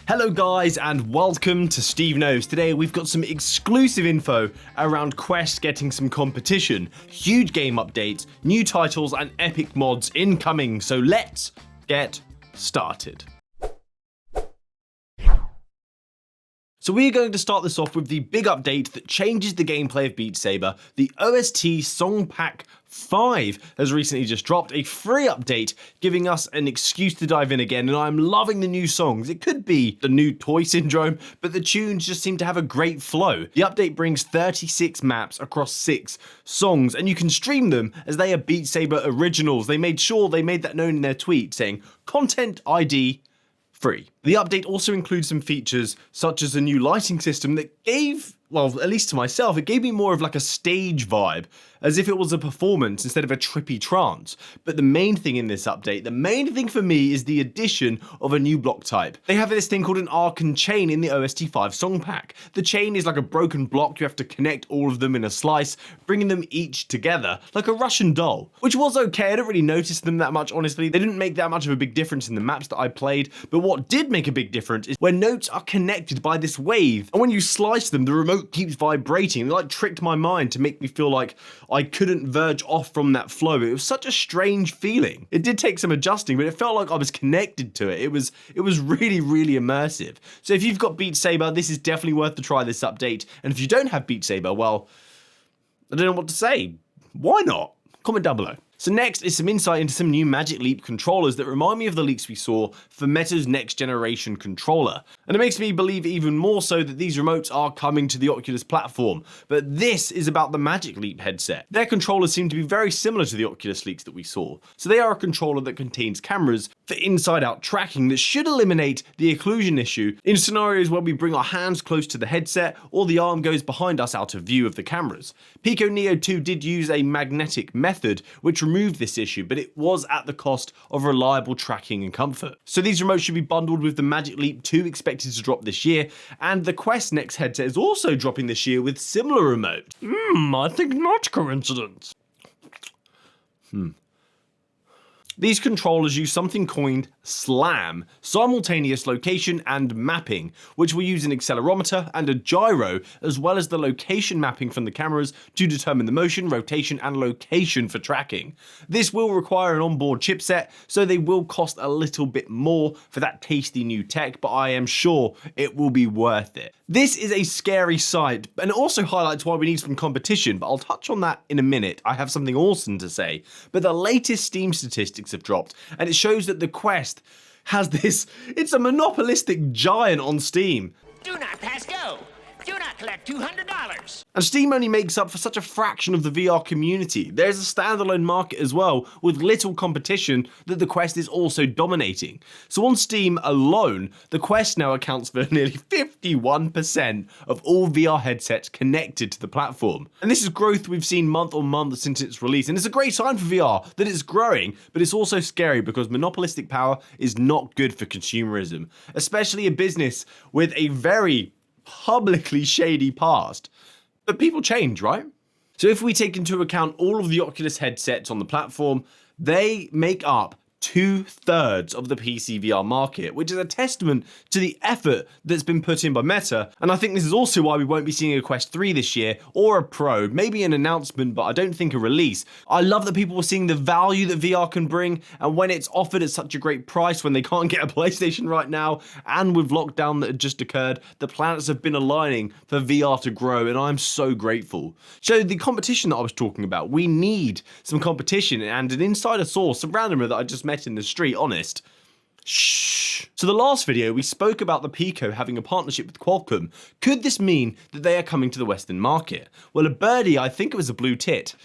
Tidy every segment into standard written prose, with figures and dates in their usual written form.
Hello guys and welcome to Steve Knows. Today we've got some exclusive info around Quest getting some competition, huge game updates, new titles and epic mods incoming, so let's get started. So we're going to start this off with the big update that changes the gameplay of Beat Saber. The OST Song Pack 5 has recently just dropped, a free update giving us an excuse to dive in again, and I'm loving the new songs. It could be the new toy syndrome, but the tunes just seem to have a great flow. The update brings 36 maps across 6 songs, and you can stream them as they are Beat Saber originals. They made that known in their tweet, saying, "Content ID free." The update also includes some features such as a new lighting system that gave, well, at least to myself, it gave me more of like a stage vibe, as if it was a performance instead of a trippy trance. But the main thing in this update, the main thing for me, is the addition of a new block type. They have this thing called an arc and chain in the OST 5 song pack. The chain is like a broken block. You have to connect all of them in a slice, bringing them each together like a Russian doll, which was okay. I didn't really notice them that much, honestly. They didn't make that much of a big difference in the maps that I played, but what did make a big difference is when notes are connected by this wave, and when you slice them, the remote keeps vibrating. It like tricked my mind to make me feel like I couldn't verge off from that flow. It was such a strange feeling. It did take some adjusting, but it felt like I was connected to it. It was really, really immersive. So if you've got Beat Saber, this is definitely worth the try, this update. And if you don't have Beat Saber, well, I don't know what to say. Why not? Comment down below. So next is some insight into some new Magic Leap controllers that remind me of the leaks we saw for Meta's next generation controller. And it makes me believe even more so that these remotes are coming to the Oculus platform. But this is about the Magic Leap headset. Their controllers seem to be very similar to the Oculus leaks that we saw. So they are a controller that contains cameras for inside-out tracking that should eliminate the occlusion issue in scenarios where we bring our hands close to the headset or the arm goes behind us out of view of the cameras. Pico Neo 2 did use a magnetic method which removed this issue, but it was at the cost of reliable tracking and comfort. So these remotes should be bundled with the Magic Leap 2 expected to drop this year, and the Quest next headset is also dropping this year with similar remote. I think not coincidence. These controllers use something coined SLAM, simultaneous location and mapping, which will use an accelerometer and a gyro, as well as the location mapping from the cameras to determine the motion, rotation, and location for tracking. This will require an onboard chipset, so they will cost a little bit more for that tasty new tech, but I am sure it will be worth it. This is a scary sight, and it also highlights why we need some competition, but I'll touch on that in a minute. I have something awesome to say. But the latest Steam statistics have dropped, and it shows that the Quest has this, it's a monopolistic giant on Steam. Do not pass go. Do not collect $200. And Steam only makes up for such a fraction of the VR community. There's a standalone market as well, with little competition that the Quest is also dominating. So on Steam alone, the Quest now accounts for nearly 51% of all VR headsets connected to the platform. And this is growth we've seen month on month since its release. And it's a great sign for VR that it's growing, but it's also scary because monopolistic power is not good for consumerism, especially a business with a very publicly shady past. But people change, right? So if we take into account all of the Oculus headsets on the platform, they make up 2/3 of the PC VR market, which is a testament to the effort that's been put in by Meta. And I think this is also why we won't be seeing a Quest 3 this year, or a Pro, maybe an announcement, but I don't think a release. I love that people are seeing the value that VR can bring, and when it's offered at such a great price, when they can't get a PlayStation right now, and with lockdown that had just occurred, the planets have been aligning for VR to grow, and I'm so grateful. So the competition that I was talking about, we need some competition, and an insider source, a randomer that I just met in the street, honest. Shh. So the last video we spoke about the Pico having a partnership with Qualcomm. Could this mean that they are coming to the Western market? Well, a birdie, I think it was a blue tit,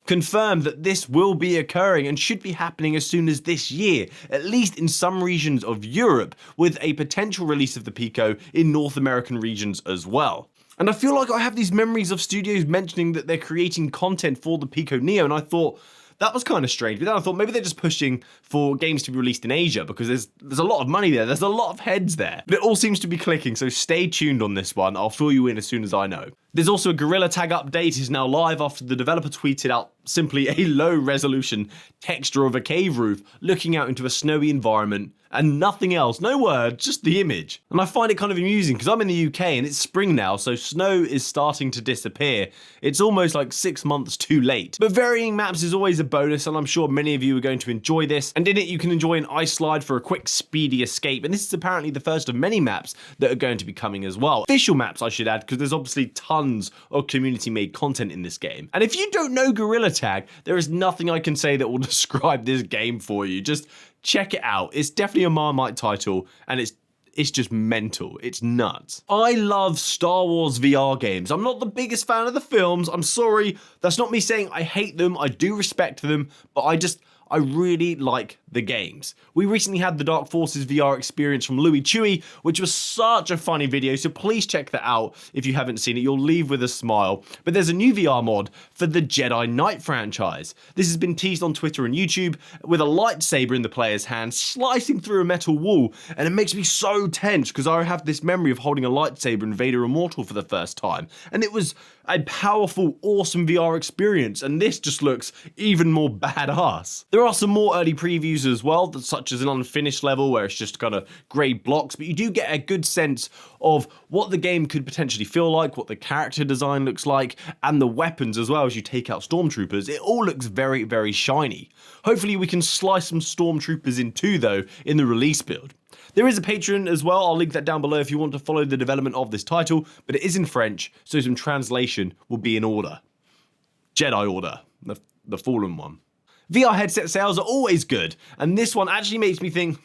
confirmed that this will be occurring and should be happening as soon as this year, at least in some regions of Europe, with a potential release of the Pico in North American regions as well. And I feel like I have these memories of studios mentioning that they're creating content for the Pico Neo, and I thought, that was kind of strange, but then I thought maybe they're just pushing for games to be released in Asia because there's a lot of money there, there's a lot of heads there. But it all seems to be clicking, so stay tuned on this one. I'll fill you in as soon as I know. There's also a Gorilla Tag update is now live after the developer tweeted out simply a low resolution texture of a cave roof looking out into a snowy environment and nothing else, no words, just the image. And I find it kind of amusing because I'm in the UK and it's spring now, so snow is starting to disappear. It's almost like 6 months too late. But varying maps is always a bonus, and I'm sure many of you are going to enjoy this. And in it you can enjoy an ice slide for a quick speedy escape, and this is apparently the first of many maps that are going to be coming as well. Official maps, I should add, because there's obviously tons of community made content in this game. And if you don't know Gorilla Tag, there is nothing I can say that will describe this game for you. Just check it out. It's definitely a Marmite title, and it's just mental. It's nuts. I love Star Wars VR games. I'm not the biggest fan of the films. I'm sorry. That's not me saying I hate them. I do respect them, but I really like the games. We recently had the Dark Forces VR experience from Louis Chewy, which was such a funny video, so please check that out if you haven't seen it. You'll leave with a smile. But there's a new VR mod for the Jedi Knight franchise. This has been teased on Twitter and YouTube with a lightsaber in the player's hand slicing through a metal wall, and it makes me so tense because I have this memory of holding a lightsaber in Vader Immortal for the first time, and it was a powerful, awesome VR experience, and this just looks even more badass. There are some more early previews as well, such as an unfinished level where it's just kind of grey blocks, but you do get a good sense of what the game could potentially feel like, what the character design looks like, and the weapons as well as you take out stormtroopers. It all looks very, very shiny. Hopefully we can slice some stormtroopers in two though in the release build. There is a Patreon as well, I'll link that down below if you want to follow the development of this title, but it is in French, so some translation will be in order. Jedi Order, the fallen one. VR headset sales are always good, and this one actually makes me think,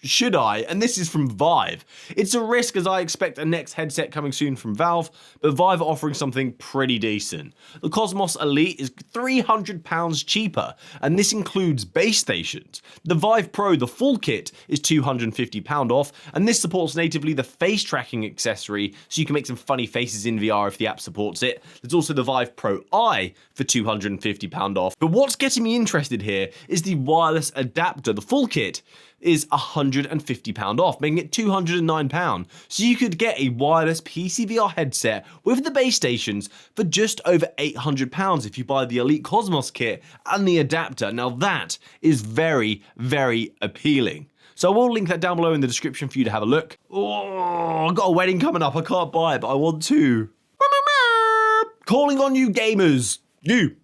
should I? And this is from Vive. It's a risk as I expect a next headset coming soon from Valve, but Vive are offering something pretty decent. The Cosmos Elite is £300 cheaper, and this includes base stations. The Vive Pro, the full kit, is £250 off, and this supports natively the face tracking accessory, so you can make some funny faces in VR if the app supports it. There's also the Vive Pro Eye for £250 off. But what's getting me interested here is the wireless adapter. The full kit is £150 off, making it £209. So you could get a wireless PC VR headset with the base stations for just over £800 if you buy the Elite Cosmos kit and the adapter. Now that is very, very appealing. So I will link that down below in the description for you to have a look. Oh, I've got a wedding coming up. I can't buy it, but I want to. Calling on you gamers. You.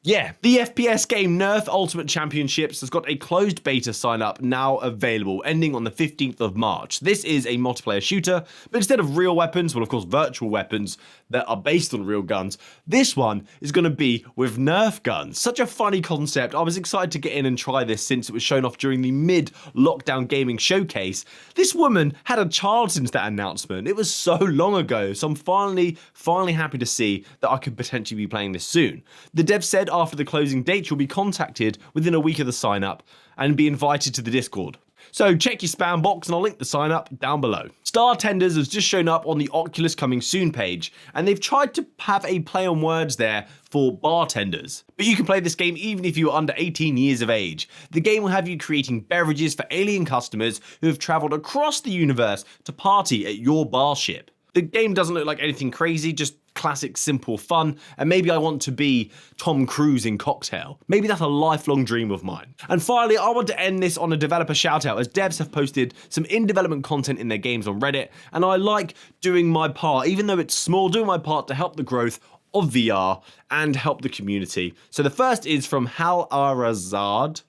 Yeah, the FPS game Nerf Ultimate Championships has got a closed beta sign up now available, ending on the 15th of March. This is a multiplayer shooter, but instead of real weapons, well of course virtual weapons that are based on real guns, this one is going to be with Nerf guns. Such a funny concept. I was excited to get in and try this since it was shown off during the mid-lockdown gaming showcase. This woman had a child since that announcement. It was so long ago, so I'm finally happy to see that I could potentially be playing this soon. The dev said after the closing date, you'll be contacted within a week of the sign up and be invited to the Discord. So check your spam box and I'll link the sign up down below. Startenders has just shown up on the Oculus coming soon page, and they've tried to have a play on words there for bartenders. But you can play this game even if you are under 18 years of age. The game will have you creating beverages for alien customers who have traveled across the universe to party at your bar ship. The game doesn't look like anything crazy, just classic simple fun, and maybe I want to be Tom Cruise in Cocktail. Maybe that's a lifelong dream of mine. And finally, I want to end this on a developer shout out, as devs have posted some in-development content in their games on Reddit, and I like doing my part, even though it's small, doing my part to help the growth of VR and help the community. So the first is from Halarazad.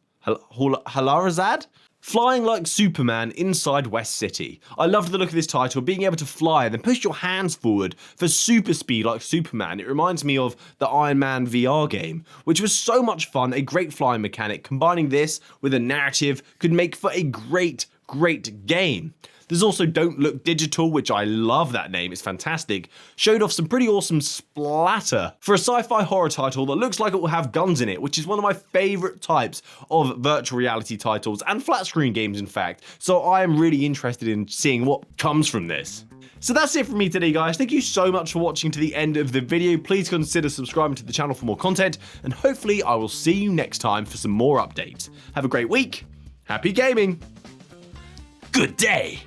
Flying like Superman inside West City. I loved the look of this title, being able to fly and then push your hands forward for super speed like Superman. It reminds me of the Iron Man VR game, which was so much fun, a great flying mechanic. Combining this with a narrative could make for a great game. There's also Don't Look Digital, which I love that name, it's fantastic. Showed off some pretty awesome splatter for a sci-fi horror title that looks like it will have guns in it, which is one of my favourite types of virtual reality titles, and flat screen games in fact. So I am really interested in seeing what comes from this. So that's it from me today, guys. Thank you so much for watching to the end of the video. Please consider subscribing to the channel for more content, and hopefully I will see you next time for some more updates. Have a great week. Happy gaming. Good day.